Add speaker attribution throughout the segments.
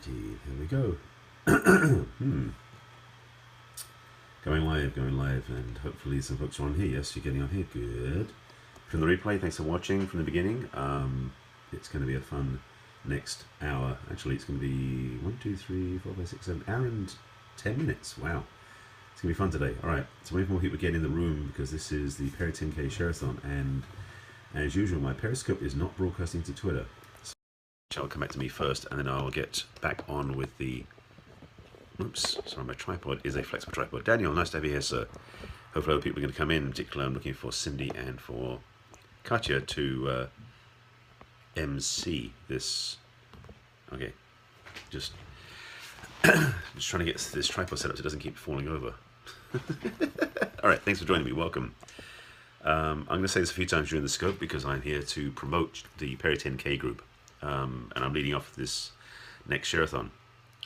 Speaker 1: Alrighty, here we go. Going live, and hopefully some folks are on here. Yes, you're getting on here. Good. From the replay, thanks for watching from the beginning. It's going to be a fun next hour. Actually, it's going to be 1, 2, 3, 4, 5, 6, 7 hour and 10 minutes. Wow. It's going to be fun today. Alright, so wait for more people to get in the room because this is the Perry 10K Share-a-thon, and as usual, my Periscope is not broadcasting to Twitter. I'll come back to me first, and then I'll get back on with the... Oops, sorry, my tripod is a flexible tripod. Daniel, nice to have you here, sir. Hopefully other people are going to come in. In particular, I'm looking for Cindy and for Katya to MC this. Okay, just trying to get this tripod set up so it doesn't keep falling over. All right, thanks for joining me. Welcome. I'm going to say this a few times during the scope because I'm here to promote the Perry 10K group. And I'm leading off this next share-a-thon.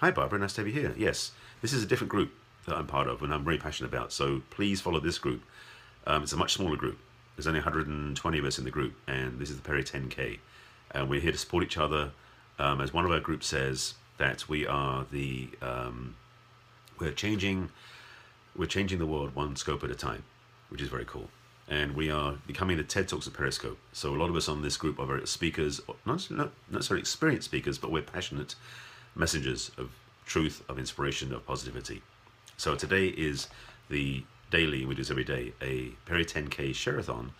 Speaker 1: Hi Barbara, nice to have you here. Yes, this is a different group that I'm part of and I'm very passionate about, so please follow this group. It's a much smaller group. There's only 120 of us in the group, and this is the Perry 10K. And we're here to support each other. As one of our groups says, that we are the... we're changing the world one scope at a time, which is very cool. And we are becoming the TED Talks of Periscope. So a lot of us on this group are very speakers, not necessarily experienced speakers, but we're passionate messengers of truth, of inspiration, of positivity. So today is the daily, we do this every day, a Perry 10K Share-a-thon.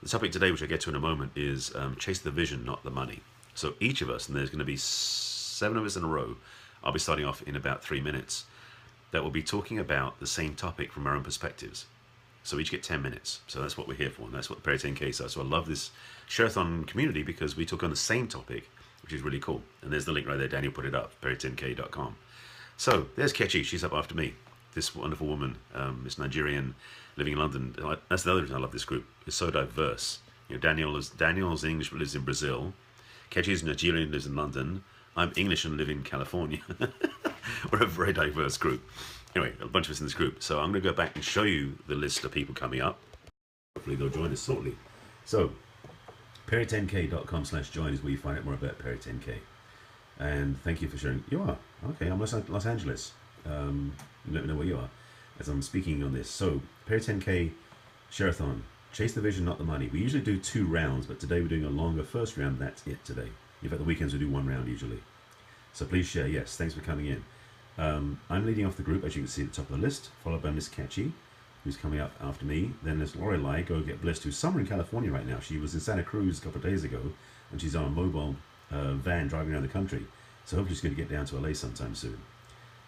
Speaker 1: The topic today, which I'll get to in a moment, is chase the vision, not the money. So each of us, and there's going to be 7 of us in a row, I'll be starting off in about 3 minutes, that will be talking about the same topic from our own perspectives. So we each get 10 minutes. So that's what we're here for, and that's what the Perry 10K is. So I love this share-a-thon community because we took on the same topic, which is really cool. And there's the link right there. Daniel put it up, barry10k.com. So there's Kechi. She's up after me. This wonderful woman, this Nigerian living in London. That's the other reason I love this group. It's so diverse. You know, Daniel's English but lives in Brazil. Kechi's Nigerian, lives in London. I'm English and live in California. We're a very diverse group. Anyway, a bunch of us in this group. So I'm going to go back and show you the list of people coming up. Hopefully they'll join us shortly. So, barry10k.com/join is where you find out more about Perry 10K. And thank you for sharing. You are? Okay, I'm Los Angeles. Let me know where you are as I'm speaking on this. So, Perry 10K Share-a-thon. Chase the vision, not the money. We usually do 2 rounds, but today we're doing a longer first round. That's it today. In fact, the weekends we do 1 round usually. So please share. Yes, thanks for coming in. I'm leading off the group, as you can see at the top of the list, followed by Miss Catchy, who's coming up after me. Then there's Lorelei, Go Get Blissed, who's somewhere in California right now. She was in Santa Cruz a couple of days ago, and she's on a mobile van driving around the country. So hopefully she's going to get down to LA sometime soon.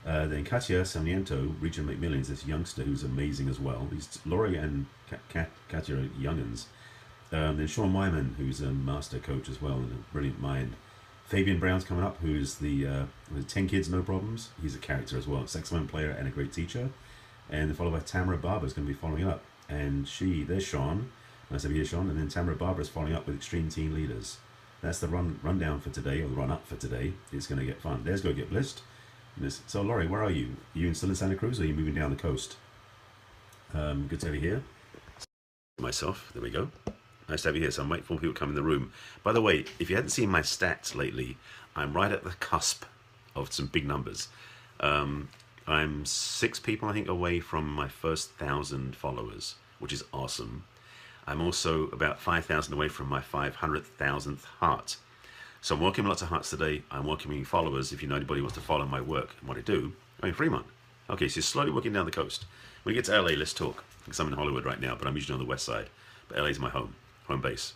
Speaker 1: Then Katya Sarmiento, Reach and Make Millions, this youngster who's amazing as well. Laurie and Katya are youngins. Then Sean Wyman, who's a master coach as well and a brilliant mind. Fabian Brown's coming up, who's the 10 Kids, No Problems. He's a character as well, saxophone player and a great teacher. And followed by Tamara Barber's going to be following up. And there's Sean. Nice to be here, Sean. And then Tamara Barber's following up with Extreme Teen Leaders. That's the rundown for today, or the run up for today. It's going to get fun. There's Go Get Blissed. So, Laurie, where are you? Are you still in Santa Cruz, or are you moving down the coast? Good to have you here. Myself, there we go. Nice to have you here. So I'm waiting for people to come in the room. By the way, if you hadn't seen my stats lately, I'm right at the cusp of some big numbers. I'm 6 people, I think, away from my first 1,000 followers, which is awesome. I'm also about 5,000 away from my 500,000th heart. So I'm welcoming lots of hearts today. I'm welcoming followers. If you know anybody who wants to follow my work and what I do, I'm in Fremont. Okay, so you're slowly working down the coast. When you get to LA, let's talk. Because I'm in Hollywood right now, but I'm usually on the west side. But LA's my home base.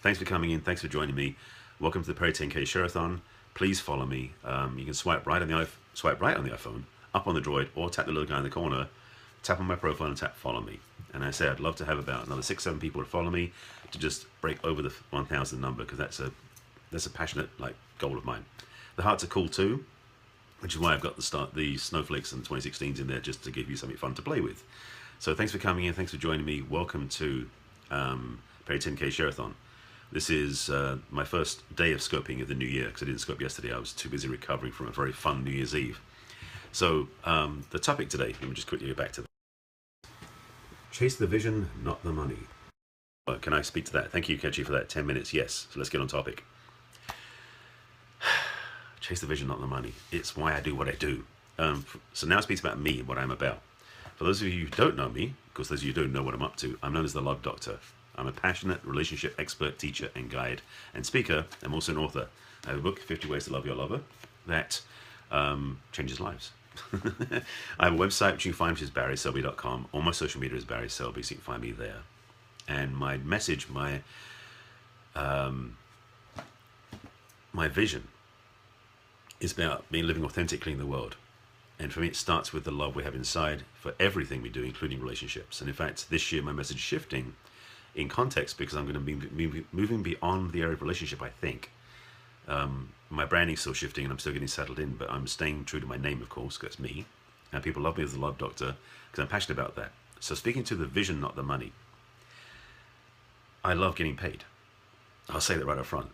Speaker 1: Thanks for coming in. Thanks for joining me. Welcome to the Perry 10K Share-a-thon. Please follow me. You can swipe right on the iPhone, up on the Droid, or tap the little guy in the corner, tap on my profile and tap follow me. And I say I'd love to have about another 6-7 people to follow me to just break over the 1,000 number, because that's a passionate goal of mine. The hearts are cool too, which is why I've got the snowflakes and 2016s in there, just to give you something fun to play with. So thanks for coming in. Thanks for joining me. Welcome to Perry 10K Share-a-thon. This is my first day of scoping of the new year, because I didn't scope yesterday. I was too busy recovering from a very fun New Year's Eve. So the topic today, let me just quickly go back to that. Chase the vision, not the money. Can I speak to that? Thank you, Kechi, for that. 10 minutes. Yes. So let's get on topic. Chase the vision, not the money. It's why I do what I do. So now it speaks about me and what I'm about. For those of you who don't know me, because those of you who don't know what I'm up to, I'm known as the Love Doctor. I'm a passionate relationship expert, teacher, and guide, and speaker. I'm also an author. I have a book, 50 Ways to Love Your Lover, that changes lives. I have a website which you can find, which is barryselby.com. All my social media is Barry Selby, so you can find me there. And my message, my vision is about being living authentically in the world. And for me, it starts with the love we have inside for everything we do, including relationships. And in fact, this year, my message is shifting in context because I'm going to be moving beyond the area of relationship, I think. My branding's still shifting and I'm still getting settled in, but I'm staying true to my name, of course, because it's me. And people love me as the Love Doctor because I'm passionate about that. So speaking to the vision, not the money. I love getting paid. I'll say that right up front.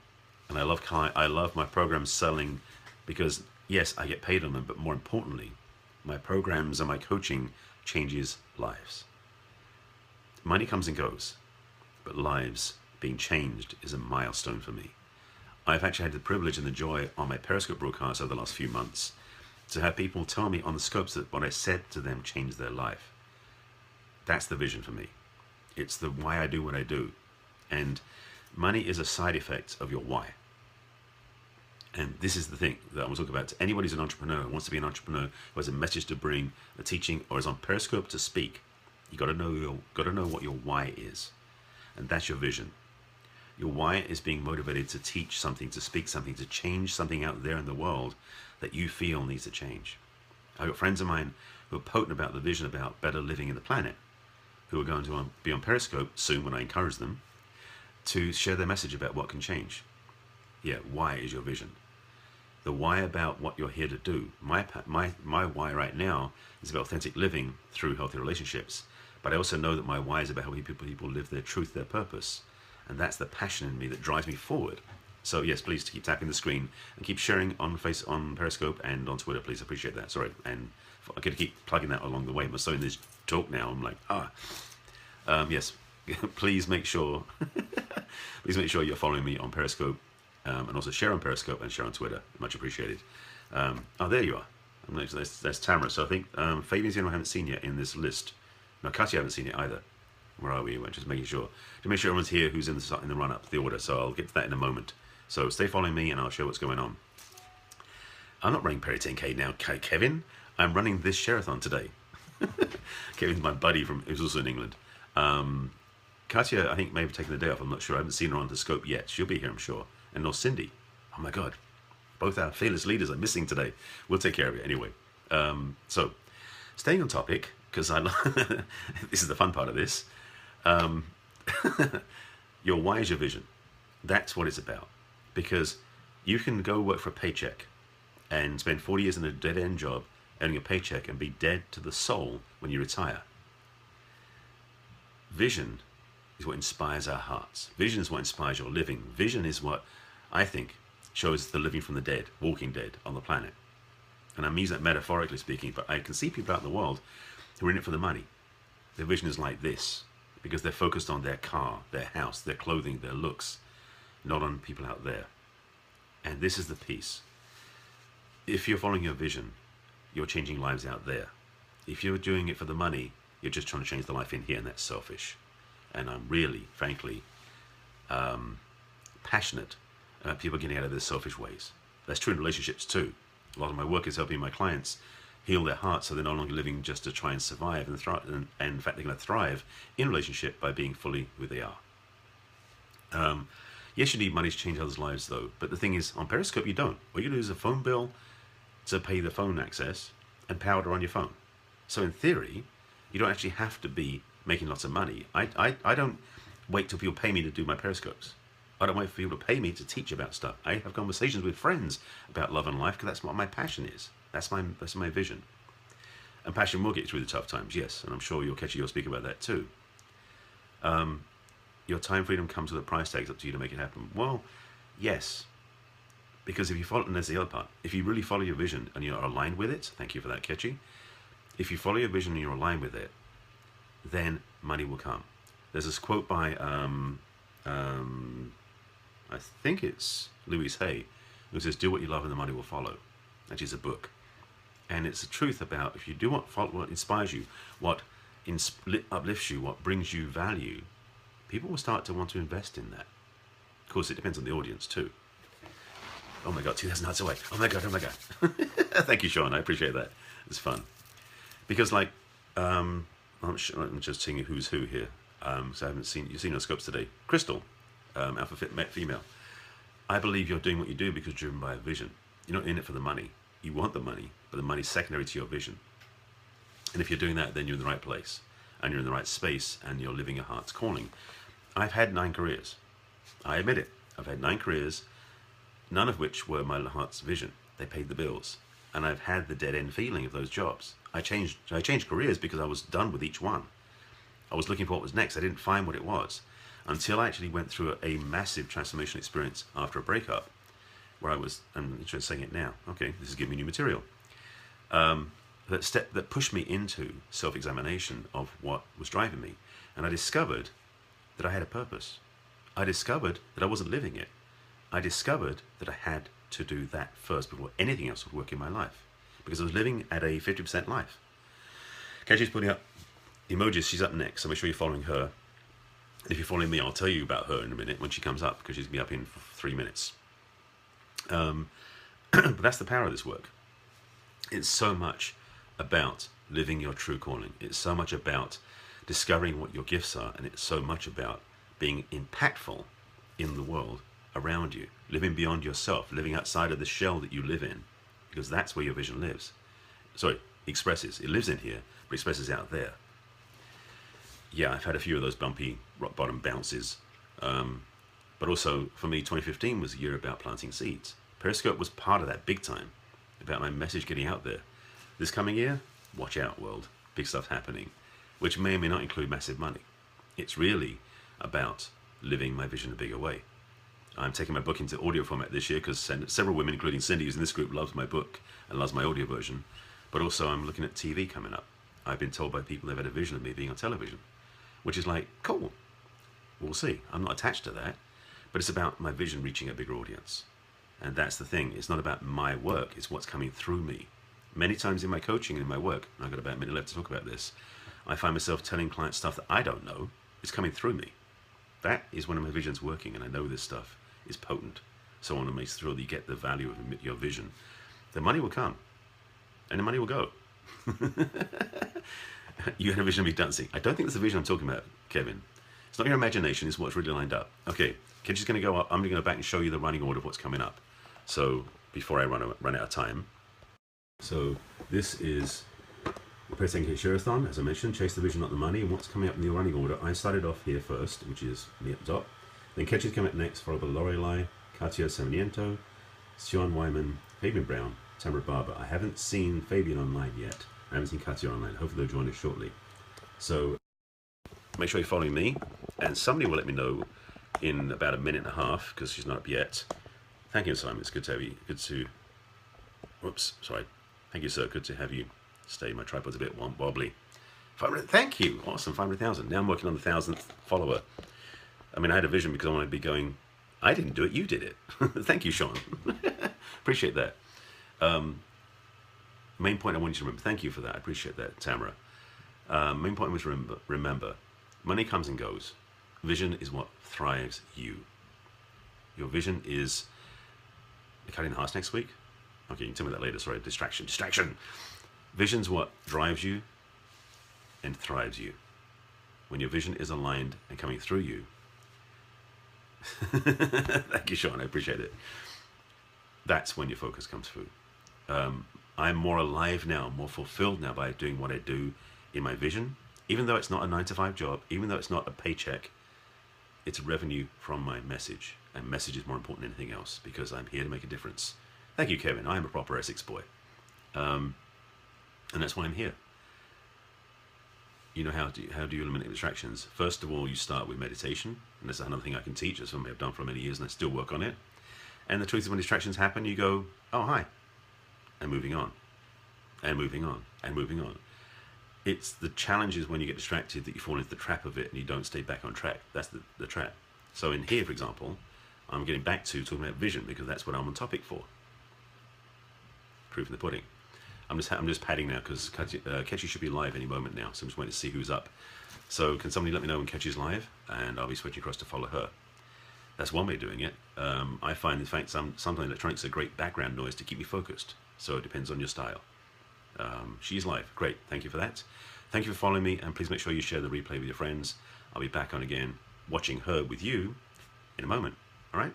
Speaker 1: And I love my programs selling because, yes, I get paid on them, but more importantly, my programs and my coaching changes lives. Money comes and goes, but lives being changed is a milestone for me. I've actually had the privilege and the joy on my Periscope broadcast over the last few months to have people tell me on the scopes that what I said to them changed their life. That's the vision for me. It's the why I do what I do. And money is a side effect of your why. And this is the thing that I want to talk about to anybody who's an entrepreneur, who wants to be an entrepreneur, who has a message to bring, a teaching, or is on Periscope to speak. You got to know what your why is, and that's your vision. Your why is being motivated to teach something, to speak something, to change something out there in the world that you feel needs to change. I've got friends of mine who are potent about the vision about better living in the planet, who are going to be on Periscope soon when I encourage them to share their message about what can change. Yeah, why is your vision? The why about what you're here to do. My why right now is about authentic living through healthy relationships. But I also know that my why is about helping people live their truth, their purpose. And that's the passion in me that drives me forward. So yes, please keep tapping the screen and keep sharing on Periscope and on Twitter, please. I appreciate that. Sorry, and I'm going to keep plugging that along the way. I'm so in this talk now. I'm like, yes. Please make sure, you're following me on Periscope, and also share on Periscope and share on Twitter. Much appreciated. There you are. That's Tamara. So I think Fabian's the only one I haven't seen yet in this list. No, Katya, I haven't seen it either. Where are we? We're just making sure. To make sure everyone's here who's in the run-up, the order. So I'll get to that in a moment. So stay following me and I'll show what's going on. I'm not running Perry 10K now, Kevin. I'm running this Share-a-thon today. Kevin's my buddy who's also in England. Katya, I think, may have taken the day off. I'm not sure. I haven't seen her on the scope yet. She'll be here, I'm sure. And nor Cindy. Oh my God. Both our fearless leaders are missing today. We'll take care of it anyway. So, staying on topic, because this is the fun part of this. Your why is your vision. That's what it's about. Because you can go work for a paycheck and spend 40 years in a dead-end job earning a paycheck and be dead to the soul when you retire. Vision is what inspires our hearts. Vision is what inspires your living. Vision is what I think shows the living from the dead, walking dead on the planet. And I'm using that metaphorically speaking, but I can see people out in the world who are in it for the money. Their vision is like this because they're focused on their car, their house, their clothing, their looks, not on people out there. And this is the piece. If you're following your vision, you're changing lives out there. If you're doing it for the money, you're just trying to change the life in here, and that's selfish. And I'm really, frankly, passionate about people getting out of their selfish ways. That's true in relationships too. A lot of my work is helping my clients heal their hearts so they're no longer living just to try and survive and thrive. And in fact, they're going to thrive in relationship by being fully who they are. Yes, you need money to change others' lives though. But the thing is, on Periscope, you don't. All you do is a phone bill to pay the phone access and power to run your phone. So in theory, you don't actually have to be making lots of money. I don't wait till people pay me to do my Periscopes. I don't wait for people to pay me to teach about stuff. I have conversations with friends about love and life because that's what my passion is. That's my vision. And passion will get you through the tough times, yes. And I'm sure you'll catch you'll speak about that too. Your time freedom comes with a price tag. It's up to you to make it happen. Well, yes. Because if you follow, and there's the other part, if you really follow your vision and you're aligned with it, thank you for that, Ketchy. If you follow your vision and you're aligned with it, then money will come. There's this quote by, I think it's Louise Hay, who says, do what you love and the money will follow. That is a book. And it's the truth about if you do what inspires you, what uplifts you, what brings you value, people will start to want to invest in that. Of course, it depends on the audience too. Oh my God, 2,000 hearts away. Oh my God, oh my God. Thank you, Sean. I appreciate that. It's fun. Because like, I'm just seeing who's who here. So I haven't seen, you've seen your scopes today. Crystal, alpha fit female. I believe you're doing what you do because you're driven by a vision. You're not in it for the money. You want the money, but the money's secondary to your vision. And if you're doing that, then you're in the right place and you're in the right space and you're living your heart's calling. I've had 9 careers. I admit it. I've had 9 careers, none of which were my heart's vision. They paid the bills. And I've had the dead end feeling of those jobs. I changed careers because I was done with each one. I was looking for what was next. I didn't find what it was until I actually went through a massive transformation experience after a breakup where I'm just saying it now. Okay, this is giving me new material. That pushed me into self-examination of what was driving me. And I discovered that I had a purpose. I discovered that I wasn't living it. I discovered that I had to do that first before anything else would work in my life. Because I was living at a 50% life. Katie's putting up emojis. She's up next, so make sure you're following her. If you're following me, I'll tell you about her in a minute when she comes up, because she's going to be up in 3 minutes. But that's the power of this work. It's so much about living your true calling. It's so much about discovering what your gifts are, and it's so much about being impactful in the world around you, living beyond yourself, living outside of the shell that you live in, because that's where your vision lives. Sorry, expresses. It lives in here, but expresses out there. Yeah, I've had a few of those bumpy rock bottom bounces. But also, for me, 2015 was a year about planting seeds. Periscope was part of that big time, about my message getting out there. This coming year, watch out, world. Big stuff's happening, which may or may not include massive money. It's really about living my vision in a bigger way. I'm taking my book into audio format this year because several women, including Cindy, who's in this group, loves my book and loves my audio version. But also I'm looking at TV coming up. I've been told by people they've had a vision of me being on television, which is like, cool. We'll see. I'm not attached to that, but it's about my vision reaching a bigger audience. And that's the thing. It's not about my work. It's what's coming through me. Many times in my coaching and in my work, and I've got about a minute left to talk about this, I find myself telling clients stuff that I don't know is coming through me. That is when my vision's working, and I know this stuff is potent. So I want to make sure that you get the value of your vision. The money will come, and the money will go. You had a vision of me dancing. I don't think that's the vision I'm talking about, Kevin. It's not your imagination, it's what's really lined up. Okay, Kenji's going to go up. I'm going to go back and show you the running order of what's coming up. So, before I run out of time. So, this is the Press 10K Share-a-thon, as I mentioned, Chase the Vision, not the money, and what's coming up in the running order. I started off here first, which is me at the top. Then Kenji's coming up next, followed by Lorelei, Katia Samaniento, Sion Wyman, Fabian Brown, Tamara Barber. I haven't seen Fabian online yet. I haven't seen Katia online. Hopefully they'll join us shortly. So make sure you're following me, and somebody will let me know in about a minute and a half, because she's not up yet. Thank you, Simon. It's good to have you. Good to... Whoops, sorry. Thank you, sir. Good to have you stay. My tripod's a bit wobbly. 500, thank you. Awesome, 500,000. Now I'm working on the 1,000th follower. I mean, I had a vision because I wanted to be going, I didn't do it, you did it. Thank you, Sean. Appreciate that. Main point I want you to remember, thank you for that, I appreciate that, Tamara. Main point was remember, money comes and goes. Vision is what thrives you. Your vision is, cutting the hearts next week? Okay, you can tell me that later, sorry, distraction. Vision's what drives you and thrives you. When your vision is aligned and coming through you. Thank you, Sean, I appreciate it. That's when your focus comes through. I'm more alive now, more fulfilled now by doing what I do in my vision. Even though it's not a 9-to-5 job, even though it's not a paycheck, it's revenue from my message. And message is more important than anything else because I'm here to make a difference. Thank you, Kevin. I am a proper Essex boy. And that's why I'm here. You know, how do you eliminate distractions? First of all, you start with meditation. And that's another thing I can teach. That's something I've done for many years and I still work on it. And the truth is when distractions happen, you go, oh, hi. And moving on. And moving on. And moving on. It's the challenges when you get distracted that you fall into the trap of it and you don't stay back on track. That's the trap. So in here, for example, I'm getting back to talking about vision because that's what I'm on topic for. Proof in the pudding. I'm just padding now because Ketchy should be live any moment now, so I'm just waiting to see who's up. So can somebody let me know when Ketchy's live, and I'll be switching across to follow her. That's one way of doing it. I find, in fact, sometimes electronics are a great background noise to keep me focused. So it depends on your style. She's live. Great. Thank you for that. Thank you for following me, and please make sure you share the replay with your friends. I'll be back on again, watching her with you in a moment. All right?